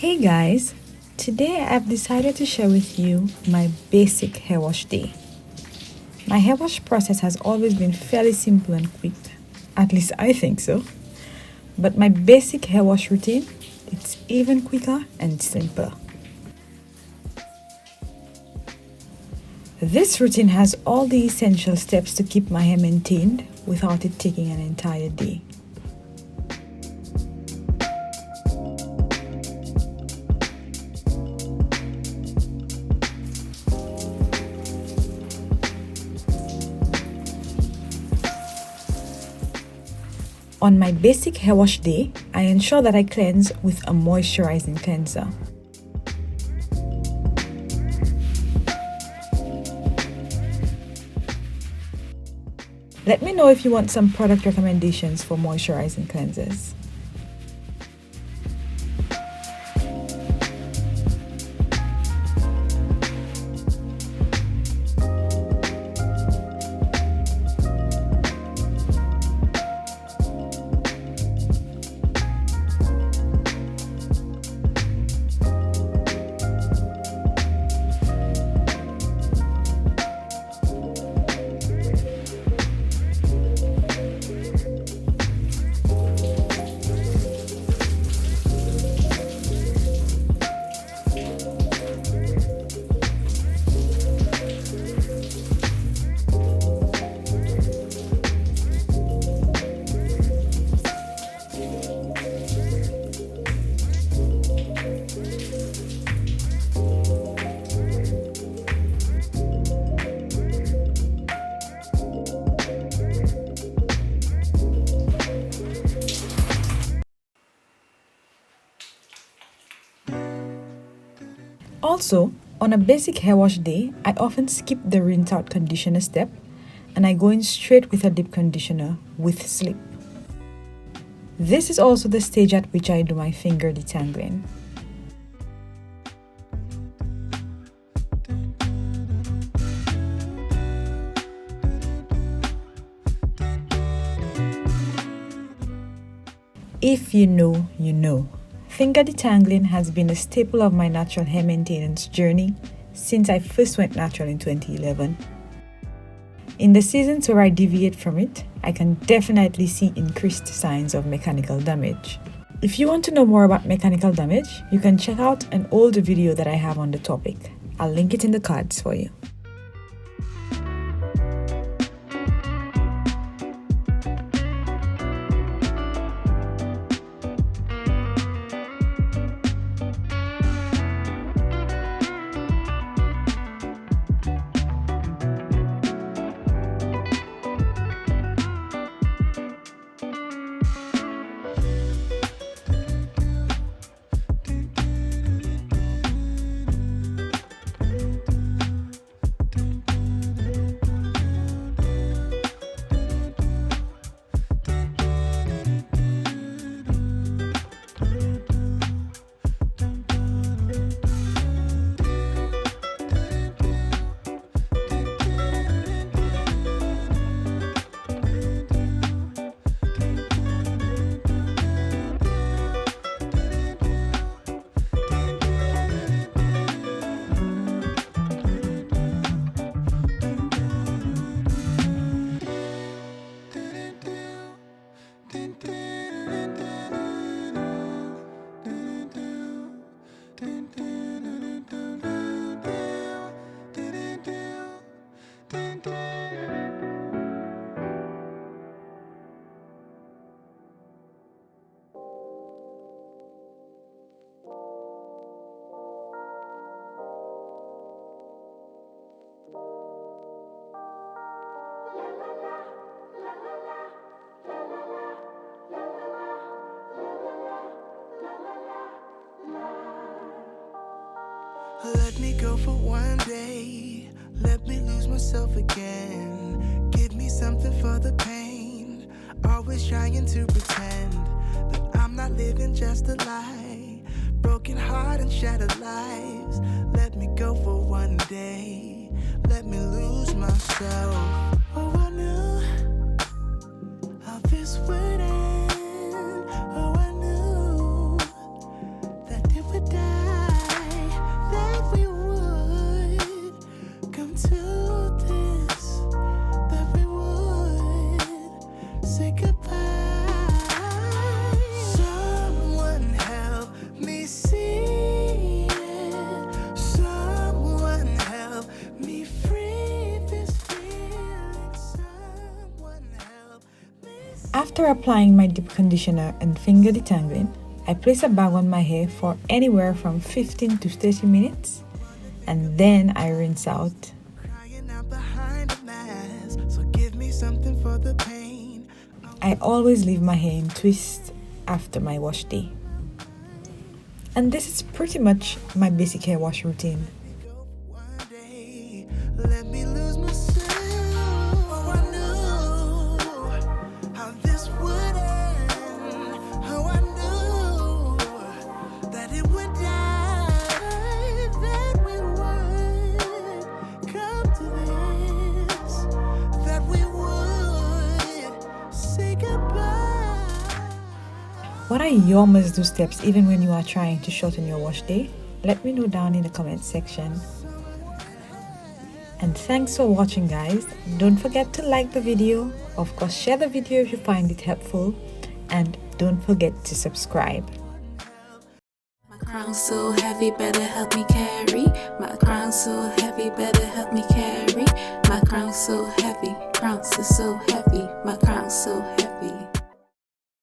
Hey guys, today I've decided to share with you my basic hair wash day. My hair wash process has always been fairly simple and quick, at least I think so. But my basic hair wash routine, it's even quicker and simpler. This routine has all the essential steps to keep my hair maintained without it taking an entire day. On my basic hair wash day, I ensure that I cleanse with a moisturizing cleanser. Let me know if you want some product recommendations for moisturizing cleansers. Also, on a basic hair wash day, I often skip the rinse out conditioner step and I go in straight with a deep conditioner with slip. This is also the stage at which I do my finger detangling. If you know, you know. Finger detangling has been a staple of my natural hair maintenance journey since I first went natural in 2011. In the seasons where I deviate from it, I can definitely see increased signs of mechanical damage. If you want to know more about mechanical damage, you can check out an older video that I have on the topic. I'll link it in the cards for you. Let me go for one day. Let me lose myself again. Give me something for the pain. Always trying to pretend that I'm not living just a lie. Broken heart and shattered lives. Let me go for one day. Let me lose myself. Oh, I knew how this would end. Oh, I knew that it would die. After applying my deep conditioner and finger detangling, I place a bag on my hair for anywhere from 15 to 30 minutes and then I rinse out. Crying out behind a mask, so give me something for the pain. I always leave my hair in twists after my wash day. And this is pretty much my basic hair wash routine. One day, let me lose myself. Oh, I knew how this would end. How I knew that it would die. That we would come to this. That we would say goodbye. What are your must-do steps even when you are trying to shorten your wash day? Let me know down in the comment section. And thanks for watching, guys. Don't forget to like the video. Of course, share the video if you find it helpful. And don't forget to subscribe. My crown's so heavy, better help me carry. My crown's so heavy, better help me carry. My crown's so heavy, crown's is so heavy. My crown's so heavy.